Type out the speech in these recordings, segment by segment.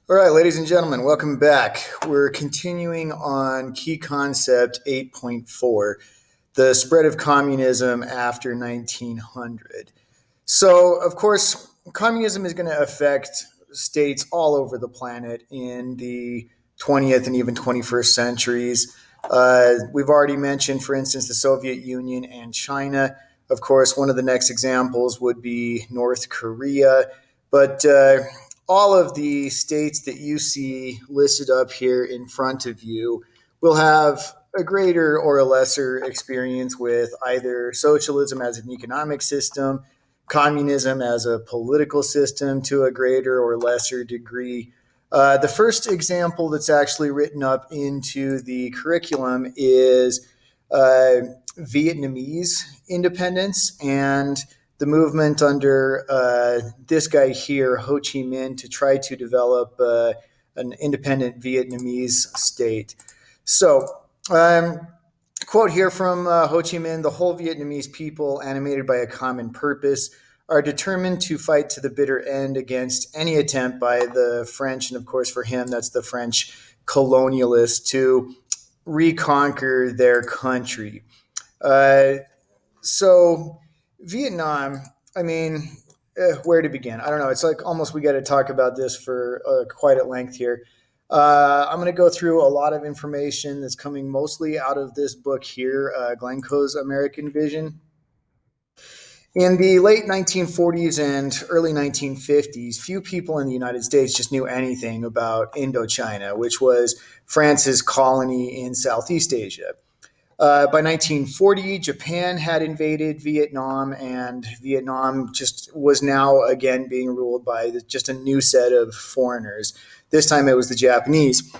All right, ladies and gentlemen, welcome back. We're continuing on key concept 8.4, the spread of communism after 1900. So, of course, communism is going to affect states all over the planet in the 20th and even 21st centuries. We've already mentioned, for instance, the Soviet Union and China. Of course, one of the next examples would be North Korea. But all of the states that you see listed up here in front of you will have a greater or a lesser experience with either socialism as an economic system, communism as a political system to a greater or lesser degree. The first example that's actually written up into the curriculum is uh, Vietnamese independence and the movement under this guy here, Ho Chi Minh, to try to develop an independent Vietnamese state. So, um, quote here from Ho Chi Minh: "The whole Vietnamese people, animated by a common purpose, are determined to fight to the bitter end against any attempt by the French," and of course, for him, that's the French colonialists, "to reconquer their country." Uh, so, Vietnam, I mean, where to begin? I don't know. It's like almost we got to talk about this for quite at length here. I'm going to go through a lot of information that's coming mostly out of this book here, Glencoe's American Vision. In the late 1940s and early 1950s, few people in the United States just knew anything about Indochina, which was France's colony in Southeast Asia. By 1940, Japan had invaded Vietnam, and Vietnam just was now again being ruled by just a new set of foreigners. This time it was the Japanese.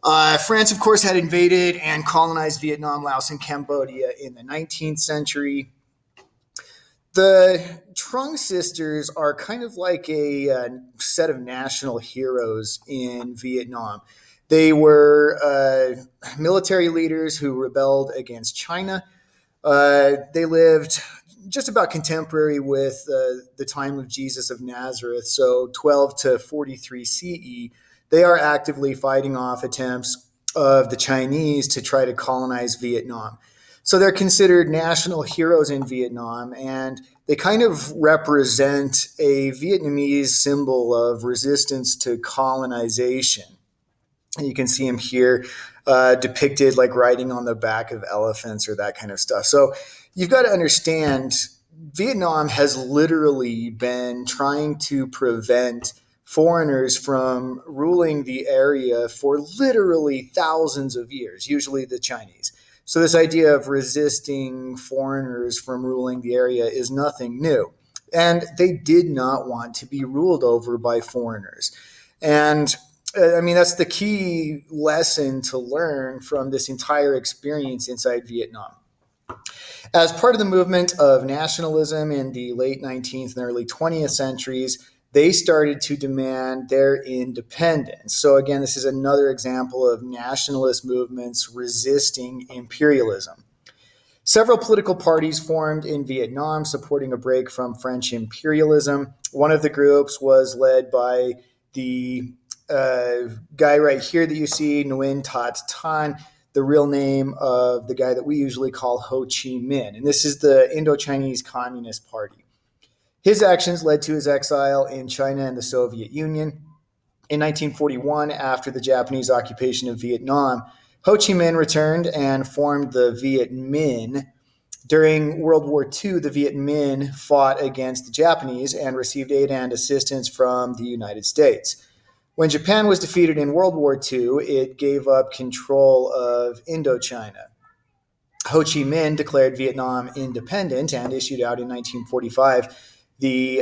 France, of course, had invaded and colonized Vietnam, Laos, and Cambodia in the 19th century. The Trung sisters are kind of like a set of national heroes in Vietnam. They were military leaders who rebelled against China. They lived just about contemporary with the time of Jesus of Nazareth, so 12 to 43 CE. They are actively fighting off attempts of the Chinese to try to colonize Vietnam. So they're considered national heroes in Vietnam, and they kind of represent a Vietnamese symbol of resistance to colonization. And you can see him here depicted like riding on the back of elephants or that kind of stuff. So you've got to understand Vietnam has literally been trying to prevent foreigners from ruling the area for literally thousands of years, usually the Chinese. So, this idea of resisting foreigners from ruling the area is nothing new. And they did not want to be ruled over by foreigners. And I mean, that's the key lesson to learn from this entire experience inside Vietnam. As part of the movement of nationalism in the late 19th and early 20th centuries, they started to demand their independence. So, again, this is another example of nationalist movements resisting imperialism. Several political parties formed in Vietnam supporting a break from French imperialism. One of the groups was led by the guy right here that you see, Nguyen Tat Tan, the real name of the guy that we usually call Ho Chi Minh. And this is the Indo-Chinese Communist Party. His actions led to his exile in China and the Soviet Union. In 1941, after the Japanese occupation of Vietnam, Ho Chi Minh returned and formed the Viet Minh. During World War II, the Viet Minh fought against the Japanese and received aid and assistance from the United States. When Japan was defeated in World War II, it gave up control of Indochina. Ho Chi Minh declared Vietnam independent and issued out in 1945 the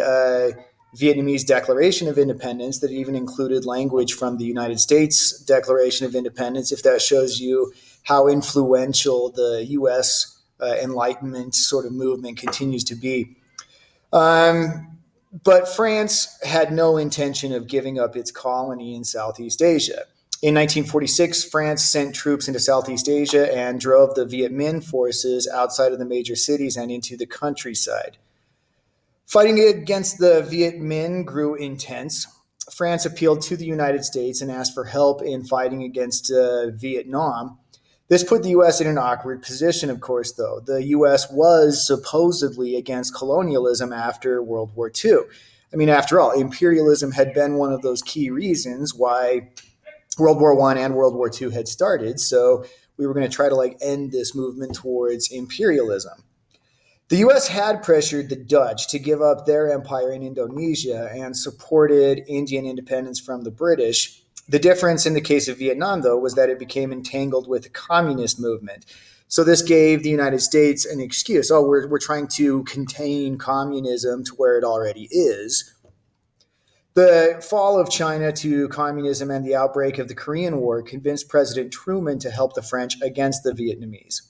Vietnamese Declaration of Independence that even included language from the United States Declaration of Independence, if that shows you how influential the U.S. Enlightenment sort of movement continues to be. But France had no intention of giving up its colony in Southeast Asia. In 1946, France sent troops into Southeast Asia and drove the Viet Minh forces outside of the major cities and into the countryside. Fighting against the Viet Minh grew intense. France appealed to the United States and asked for help in fighting against Vietnam. This put the U.S. in an awkward position, of course, though. The U.S. was supposedly against colonialism after World War II. I mean, after all, imperialism had been one of those key reasons why World War I and World War II had started. So we were going to try to end this movement towards imperialism. The U.S. had pressured the Dutch to give up their empire in Indonesia and supported Indian independence from the British. The difference in the case of Vietnam, though, was that it became entangled with the communist movement. So this gave the United States an excuse. Oh, we're trying to contain communism to where it already is. The fall of China to communism and the outbreak of the Korean War convinced President Truman to help the French against the Vietnamese.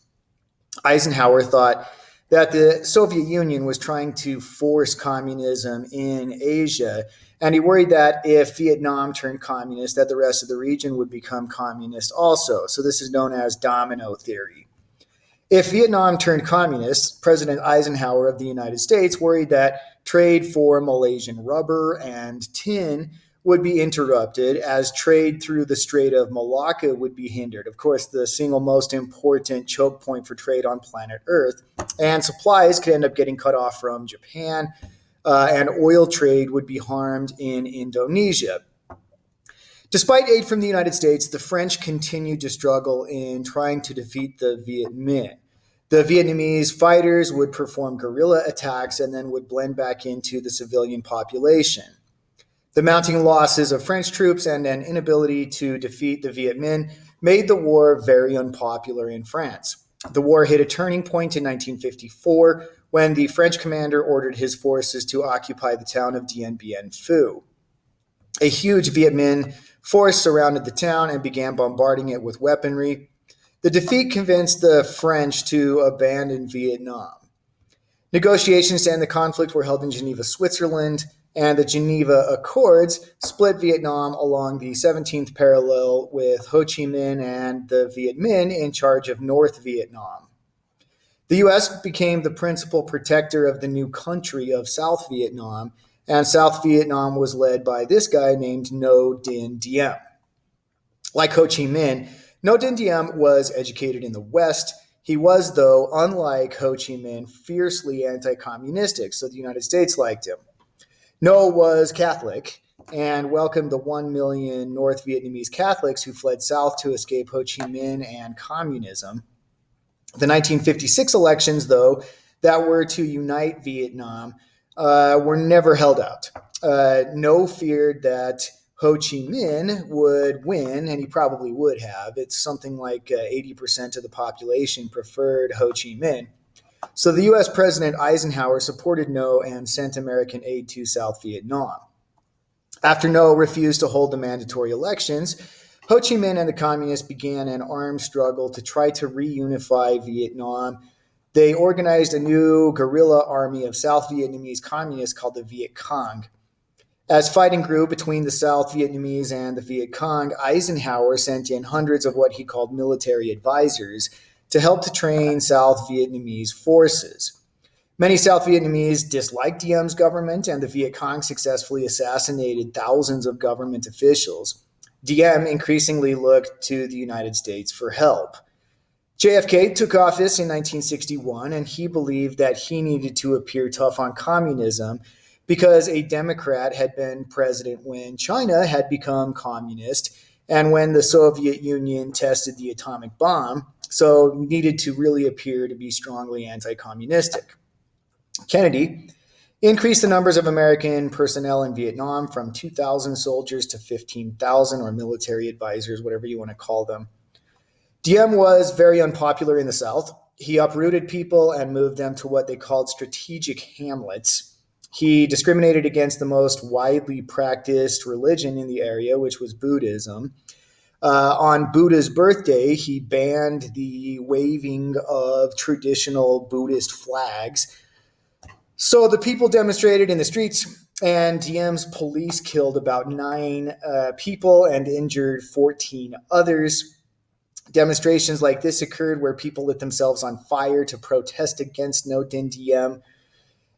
Eisenhower thought that the Soviet Union was trying to force communism in Asia, and he worried that if Vietnam turned communist, that the rest of the region would become communist also. So this is known as domino theory. If Vietnam turned communist, President Eisenhower of the United States worried that trade for Malaysian rubber and tin would be interrupted as trade through the Strait of Malacca would be hindered. Of course, the single most important choke point for trade on planet Earth. And supplies could end up getting cut off from Japan, and oil trade would be harmed in Indonesia. Despite aid from the United States, the French continued to struggle in trying to defeat the Viet Minh. The Vietnamese fighters would perform guerrilla attacks and then would blend back into the civilian population. The mounting losses of French troops and an inability to defeat the Viet Minh made the war very unpopular in France. The war hit a turning point in 1954 when the French commander ordered his forces to occupy the town of Dien Bien Phu. A huge Viet Minh force surrounded the town and began bombarding it with weaponry. The defeat convinced the French to abandon Vietnam. Negotiations to end the conflict were held in Geneva, Switzerland, and the Geneva Accords split Vietnam along the 17th parallel with Ho Chi Minh and the Viet Minh in charge of North Vietnam. The U.S. became the principal protector of the new country of South Vietnam, and South Vietnam was led by this guy named Ngo Dinh Diem. Like Ho Chi Minh, Ngo Dinh Diem was educated in the West. He was, though, unlike Ho Chi Minh, fiercely anti-communistic, so the United States liked him. Ngo was Catholic and welcomed the 1 million North Vietnamese Catholics who fled south to escape Ho Chi Minh and communism. The 1956 elections, though, that were to unite Vietnam were never held out. Ngo feared that Ho Chi Minh would win, and he probably would have. It's something like 80% of the population preferred Ho Chi Minh. So the U.S. President Eisenhower supported Ngo and sent American aid to South Vietnam. After Ngo refused to hold the mandatory elections, Ho Chi Minh and the communists began an armed struggle to try to reunify Vietnam. They organized a new guerrilla army of South Vietnamese communists called the Viet Cong. As fighting grew between the South Vietnamese and the Viet Cong, Eisenhower sent in hundreds of what he called military advisors to help to train South Vietnamese forces. Many South Vietnamese disliked Diem's government, and the Viet Cong successfully assassinated thousands of government officials. Diem increasingly looked to the United States for help. JFK took office in 1961, and he believed that he needed to appear tough on communism because a Democrat had been president when China had become communist and when the Soviet Union tested the atomic bomb, so needed to really appear to be strongly anti-communistic. Kennedy increased the numbers of American personnel in Vietnam from 2,000 soldiers to 15,000, or military advisors, whatever you want to call them. Diem was very unpopular in the South. He uprooted people and moved them to what they called strategic hamlets. He discriminated against the most widely practiced religion in the area, which was Buddhism. On Buddha's birthday, he banned the waving of traditional Buddhist flags. So the people demonstrated in the streets, and Diem's police killed about 9 people and injured 14 others. Demonstrations like this occurred where people lit themselves on fire to protest against Ngo Dinh Diem.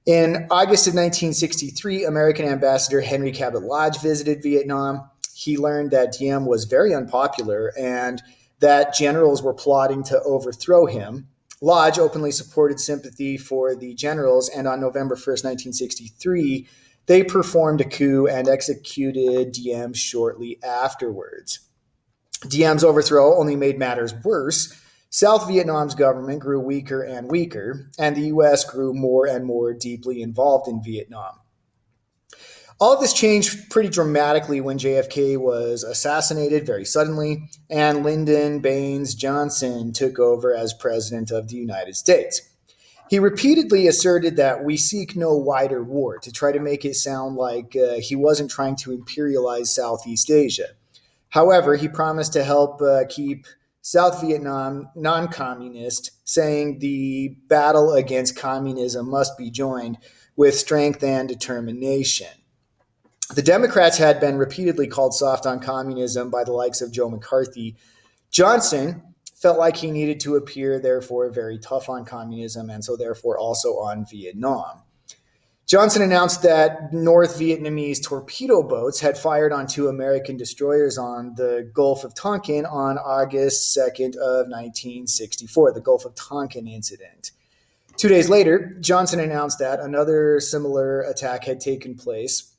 In August of 1963, American Ambassador Henry Cabot Lodge visited Vietnam. He learned that Diem was very unpopular and that generals were plotting to overthrow him. Lodge openly supported sympathy for the generals, and on November 1st, 1963, they performed a coup and executed Diem shortly afterwards. Diem's overthrow only made matters worse. South Vietnam's government grew weaker and weaker, and the US grew more and more deeply involved in Vietnam. All of this changed pretty dramatically when JFK was assassinated very suddenly, and Lyndon Baines Johnson took over as President of the United States. He repeatedly asserted that we seek no wider war to try to make it sound like he wasn't trying to imperialize Southeast Asia. However, he promised to help keep South Vietnam non communist, saying the battle against communism must be joined with strength and determination. The Democrats had been repeatedly called soft on communism by the likes of Joe McCarthy. Johnson felt like he needed to appear, therefore, very tough on communism and so, therefore, also on Vietnam. Johnson announced that North Vietnamese torpedo boats had fired on two American destroyers on the Gulf of Tonkin on August 2nd of 1964, the Gulf of Tonkin incident. 2 days later, Johnson announced that another similar attack had taken place.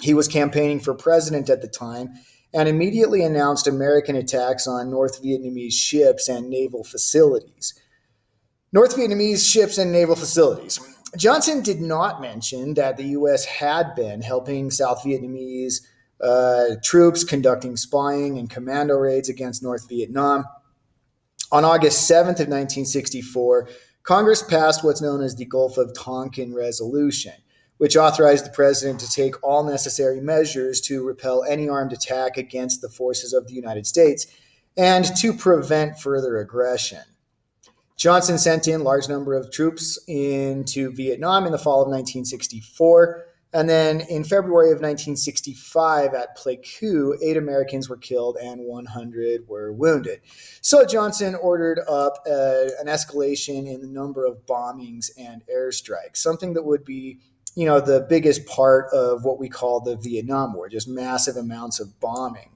He was campaigning for president at the time and immediately announced American attacks on North Vietnamese ships and naval facilities. North Vietnamese ships and naval facilities. Johnson did not mention that the U.S. had been helping South Vietnamese troops conducting spying and commando raids against North Vietnam. On August 7th of 1964, Congress passed what's known as the Gulf of Tonkin Resolution, which authorized the president to take all necessary measures to repel any armed attack against the forces of the United States and to prevent further aggression. Johnson sent in large number of troops into Vietnam in the fall of 1964. And then in February of 1965 at Pleiku, 8 Americans were killed and 100 were wounded. So Johnson ordered up an escalation in the number of bombings and airstrikes, something that would be, the biggest part of what we call the Vietnam War, just massive amounts of bombing.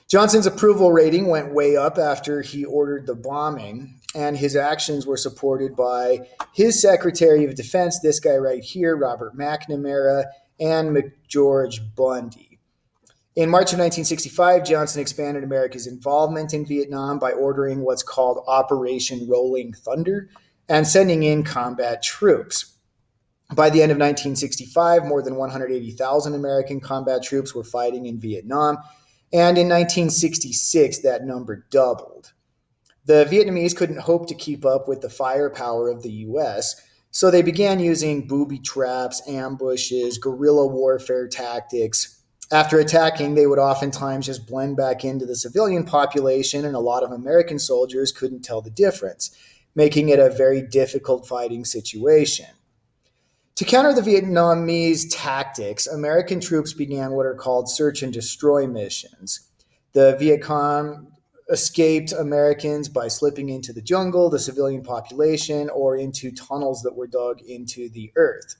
Johnson's approval rating went way up after he ordered the bombing, and his actions were supported by his Secretary of Defense, this guy right here, Robert McNamara, and McGeorge Bundy. In March of 1965, Johnson expanded America's involvement in Vietnam by ordering what's called Operation Rolling Thunder and sending in combat troops. By the end of 1965, more than 180,000 American combat troops were fighting in Vietnam, and in 1966, that number doubled. The Vietnamese couldn't hope to keep up with the firepower of the U.S., so they began using booby traps, ambushes, guerrilla warfare tactics. After attacking, they would oftentimes just blend back into the civilian population, and a lot of American soldiers couldn't tell the difference, making it a very difficult fighting situation. To counter the Vietnamese tactics, American troops began what are called search and destroy missions. The Viet Cong escaped Americans by slipping into the jungle, the civilian population, or into tunnels that were dug into the earth.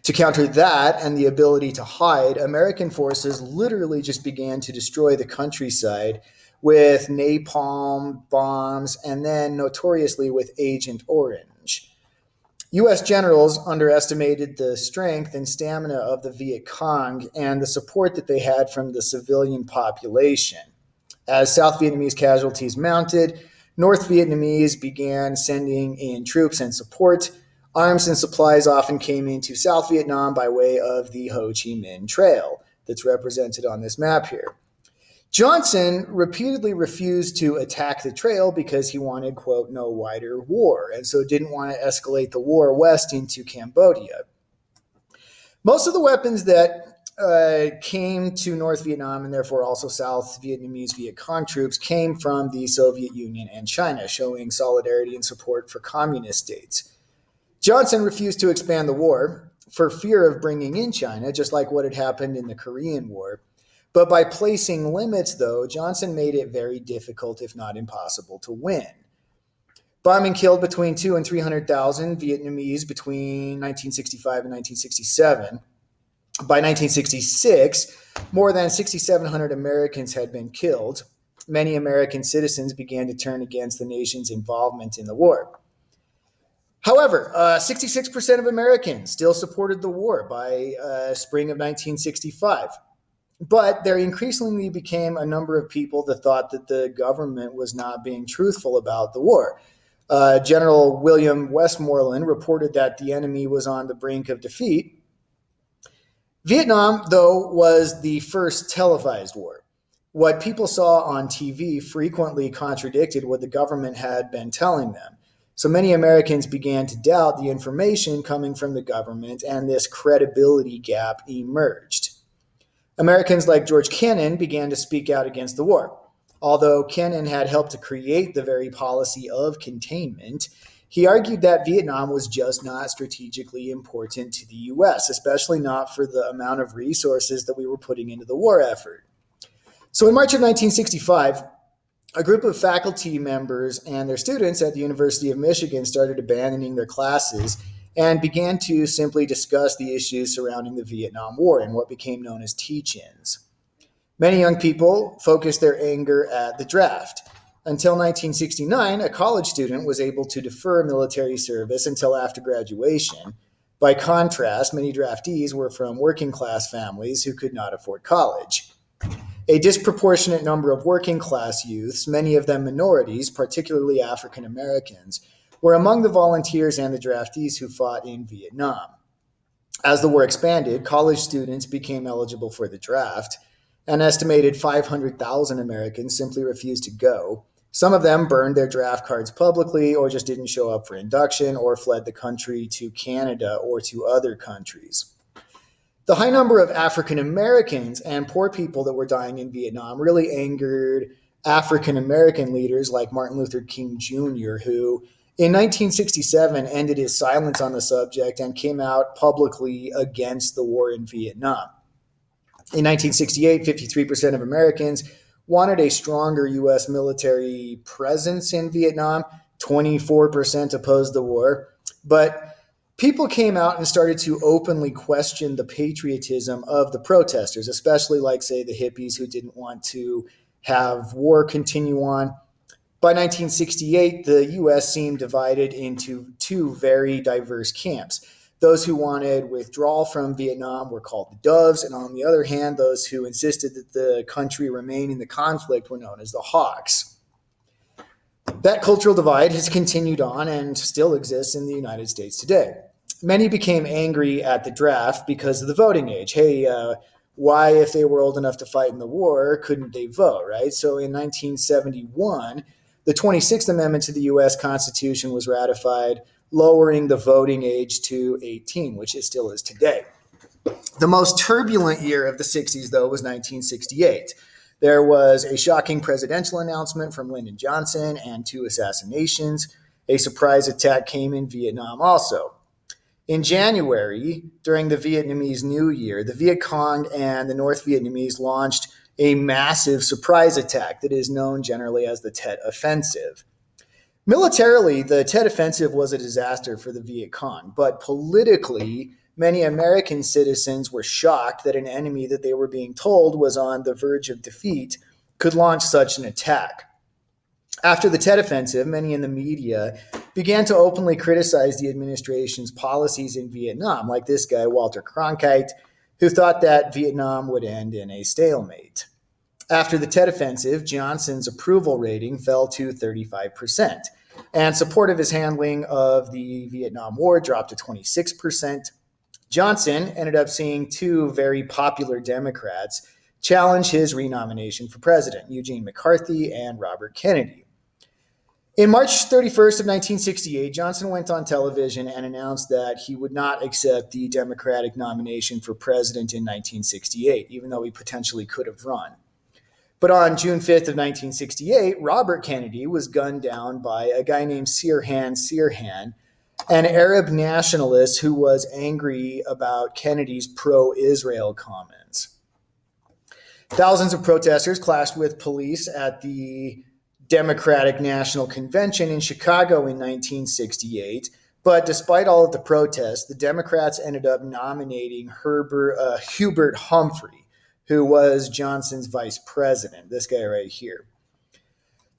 To counter that and the ability to hide, American forces literally just began to destroy the countryside with napalm bombs and then notoriously with Agent Orange. U.S. generals underestimated the strength and stamina of the Viet Cong and the support that they had from the civilian population. As South Vietnamese casualties mounted, North Vietnamese began sending in troops and support. Arms and supplies often came into South Vietnam by way of the Ho Chi Minh Trail that's represented on this map here. Johnson repeatedly refused to attack the trail because he wanted, quote, no wider war, and so didn't want to escalate the war west into Cambodia. Most of the weapons that came to North Vietnam and therefore also South Vietnamese Viet Cong troops came from the Soviet Union and China, showing solidarity and support for communist states. Johnson refused to expand the war for fear of bringing in China, just like what had happened in the Korean War. But by placing limits, though, Johnson made it very difficult, if not impossible, to win. Bombing killed between 2 and 300,000 Vietnamese between 1965 and 1967. By 1966, more than 6,700 Americans had been killed. Many American citizens began to turn against the nation's involvement in the war. However, 66% of Americans still supported the war by spring of 1965. But there increasingly became a number of people that thought that the government was not being truthful about the war. General William Westmoreland reported that the enemy was on the brink of defeat. Vietnam, though, was the first televised war. What people saw on TV frequently contradicted what the government had been telling them. So many Americans began to doubt the information coming from the government, and this credibility gap emerged. Americans like George Kennan began to speak out against the war. Although Kennan had helped to create the very policy of containment, he argued that Vietnam was just not strategically important to the U.S., especially not for the amount of resources that we were putting into the war effort. So in March of 1965, a group of faculty members and their students at the University of Michigan started abandoning their classes and began to simply discuss the issues surrounding the Vietnam War in what became known as teach-ins. Many young people focused their anger at the draft. Until 1969, a college student was able to defer military service until after graduation. By contrast, many draftees were from working-class families who could not afford college. A disproportionate number of working-class youths, many of them minorities, particularly African Americans, were among the volunteers and the draftees who fought in Vietnam. As the war expanded, college students became eligible for the draft. An estimated 500,000 Americans simply refused to go. Some of them burned their draft cards publicly or just didn't show up for induction or fled the country to Canada or to other countries. The high number of African Americans and poor people that were dying in Vietnam really angered African American leaders like Martin Luther King Jr., who in 1967 ended his silence on the subject and came out publicly against the war in Vietnam. In 1968, 53% of Americans wanted a stronger U.S. military presence in Vietnam. 24% opposed the war. But people came out and started to openly question the patriotism of the protesters, especially like, say, the hippies who didn't want to have war continue on. By 1968, the U.S. seemed divided into two very diverse camps. Those who wanted withdrawal from Vietnam were called the Doves, and on the other hand, those who insisted that the country remain in the conflict were known as the Hawks. That cultural divide has continued on and still exists in the United States today. Many became angry at the draft because of the voting age. Hey, why, if they were old enough to fight in the war, couldn't they vote, right? So in 1971, the 26th Amendment to the U.S. Constitution was ratified, lowering the voting age to 18, which it still is today. The most turbulent year of the 60s, though, was 1968. There was a shocking presidential announcement from Lyndon Johnson and 2 assassinations. A surprise attack came in Vietnam also. In January, during the Vietnamese New Year, the Viet Cong and the North Vietnamese launched a massive surprise attack that is known generally as the Tet Offensive. Militarily, the Tet Offensive was a disaster for the Viet Cong, but politically, many American citizens were shocked that an enemy that they were being told was on the verge of defeat could launch such an attack. After the Tet Offensive, many in the media began to openly criticize the administration's policies in Vietnam, like this guy, Walter Cronkite, who thought that Vietnam would end in a stalemate. After the Tet Offensive, Johnson's approval rating fell to 35%, and support of his handling of the Vietnam War dropped to 26%. Johnson ended up seeing 2 very popular Democrats challenge his renomination for president, Eugene McCarthy and Robert Kennedy. In March 31st of 1968, Johnson went on television and announced that he would not accept the Democratic nomination for president in 1968, even though he potentially could have run. But on June 5th of 1968, Robert Kennedy was gunned down by a guy named Sirhan Sirhan, an Arab nationalist who was angry about Kennedy's pro-Israel comments. Thousands of protesters clashed with police at the Democratic National Convention in Chicago in 1968. But despite all of the protests, the Democrats ended up nominating Hubert Humphrey, who was Johnson's vice president, this guy right here.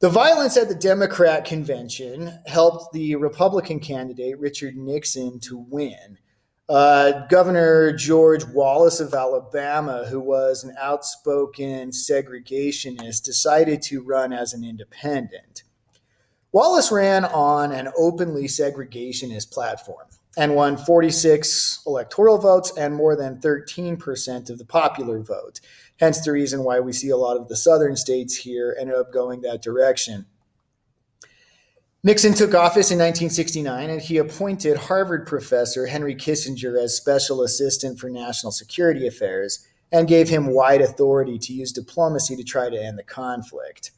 The violence at the Democrat convention helped the Republican candidate, Richard Nixon, to win. Governor George Wallace of Alabama, who was an outspoken segregationist, decided to run as an independent. Wallace ran on an openly segregationist platform and won 46 electoral votes and more than 13% of the popular vote. Hence the reason why we see a lot of the southern states here ended up going that direction. Nixon took office in 1969 and he appointed Harvard professor Henry Kissinger as special assistant for national security affairs and gave him wide authority to use diplomacy to try to end the conflict.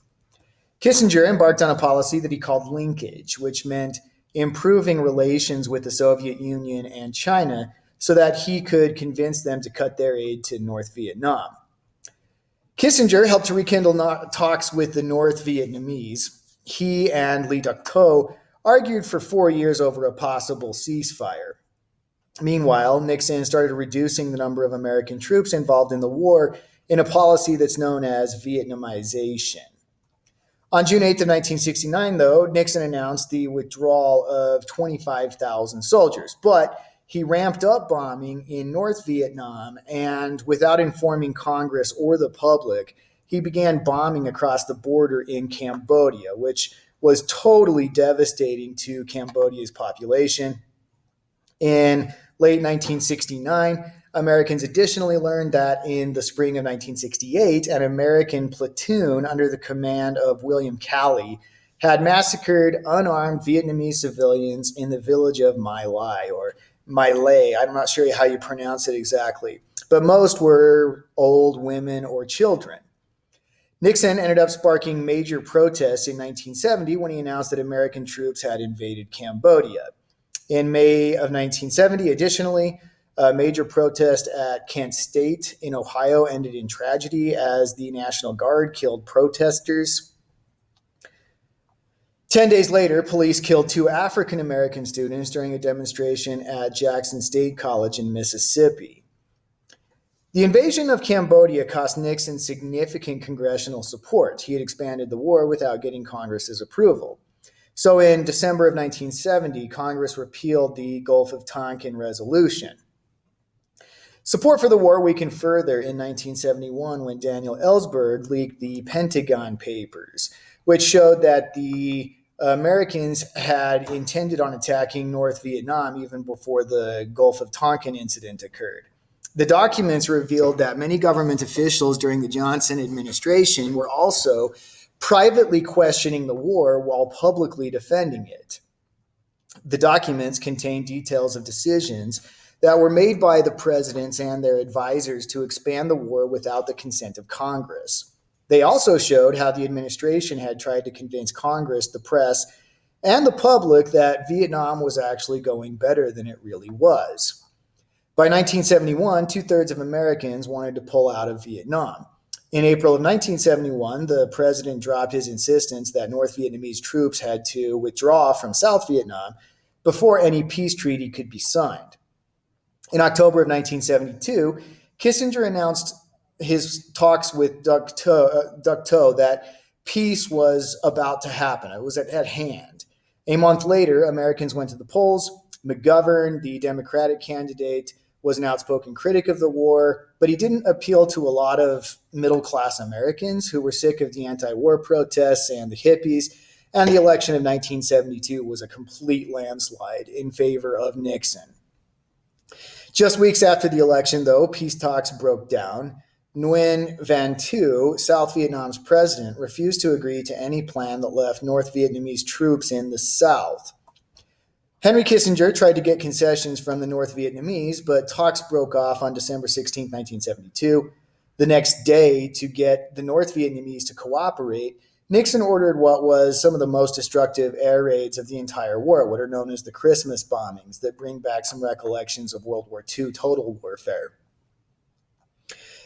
Kissinger embarked on a policy that he called linkage, which meant improving relations with the Soviet Union and China so that he could convince them to cut their aid to North Vietnam. Kissinger helped to rekindle talks with the North Vietnamese. He and Le Duc Tho argued for 4 years over a possible ceasefire. Meanwhile, Nixon started reducing the number of American troops involved in the war in a policy that's known as Vietnamization. On June 8th of 1969, though, Nixon announced the withdrawal of 25,000 soldiers, but he ramped up bombing in North Vietnam, and without informing Congress or the public, he began bombing across the border in Cambodia, which was totally devastating to Cambodia's population. In late 1969, Americans additionally learned that in the spring of 1968, an American platoon under the command of William Calley had massacred unarmed Vietnamese civilians in the village of My Lai, or My Lai. I'm not sure how you pronounce it exactly, but most were old women or children. Nixon ended up sparking major protests in 1970 when he announced that American troops had invaded Cambodia. In May of 1970, additionally, a major protest at Kent State in Ohio ended in tragedy as the National Guard killed protesters. 10 days later, police killed 2 African-American students during a demonstration at Jackson State College in Mississippi. The invasion of Cambodia cost Nixon significant congressional support. He had expanded the war without getting Congress's approval. So in December of 1970, Congress repealed the Gulf of Tonkin Resolution. Support for the war weakened further in 1971 when Daniel Ellsberg leaked the Pentagon Papers, which showed that the Americans had intended on attacking North Vietnam even before the Gulf of Tonkin incident occurred. The documents revealed that many government officials during the Johnson administration were also privately questioning the war while publicly defending it. The documents contained details of decisions that were made by the presidents and their advisors to expand the war without the consent of Congress. They also showed how the administration had tried to convince Congress, the press, and the public that Vietnam was actually going better than it really was. By 1971, 2/3 of Americans wanted to pull out of Vietnam. In April of 1971, the president dropped his insistence that North Vietnamese troops had to withdraw from South Vietnam before any peace treaty could be signed. In October of 1972, Kissinger announced his talks with Duc Tho that peace was about to happen. It was at hand. A month later, Americans went to the polls. McGovern, the Democratic candidate, was an outspoken critic of the war, but he didn't appeal to a lot of middle-class Americans who were sick of the anti-war protests and the hippies, and the election of 1972 was a complete landslide in favor of Nixon. Just weeks after the election, though, peace talks broke down. Nguyen Van Thieu, South Vietnam's president, refused to agree to any plan that left North Vietnamese troops in the South. Henry Kissinger tried to get concessions from the North Vietnamese, but talks broke off on December 16, 1972. The next day, to get the North Vietnamese to cooperate, Nixon ordered what was some of the most destructive air raids of the entire war, what are known as the Christmas bombings, that bring back some recollections of World War II total warfare.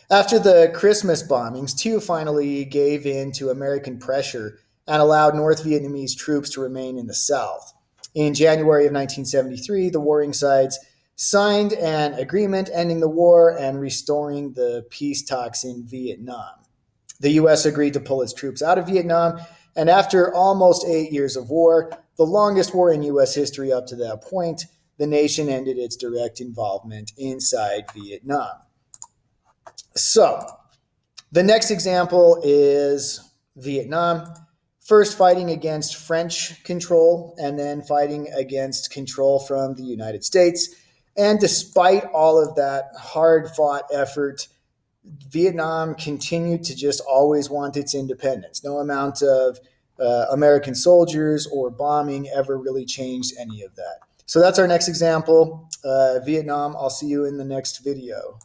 After the Christmas bombings, Thieu finally gave in to American pressure and allowed North Vietnamese troops to remain in the South. In January of 1973, the warring sides signed an agreement ending the war and restoring the peace talks in Vietnam. The U.S. agreed to pull its troops out of Vietnam, and after almost 8 years of war, the longest war in U.S. history up to that point, the nation ended its direct involvement inside Vietnam. So, the next example is Vietnam. First fighting against French control and then fighting against control from the United States. And despite all of that hard fought effort, Vietnam continued to just always want its independence. No amount of American soldiers or bombing ever really changed any of that. So that's our next example, Vietnam. I'll see you in the next video.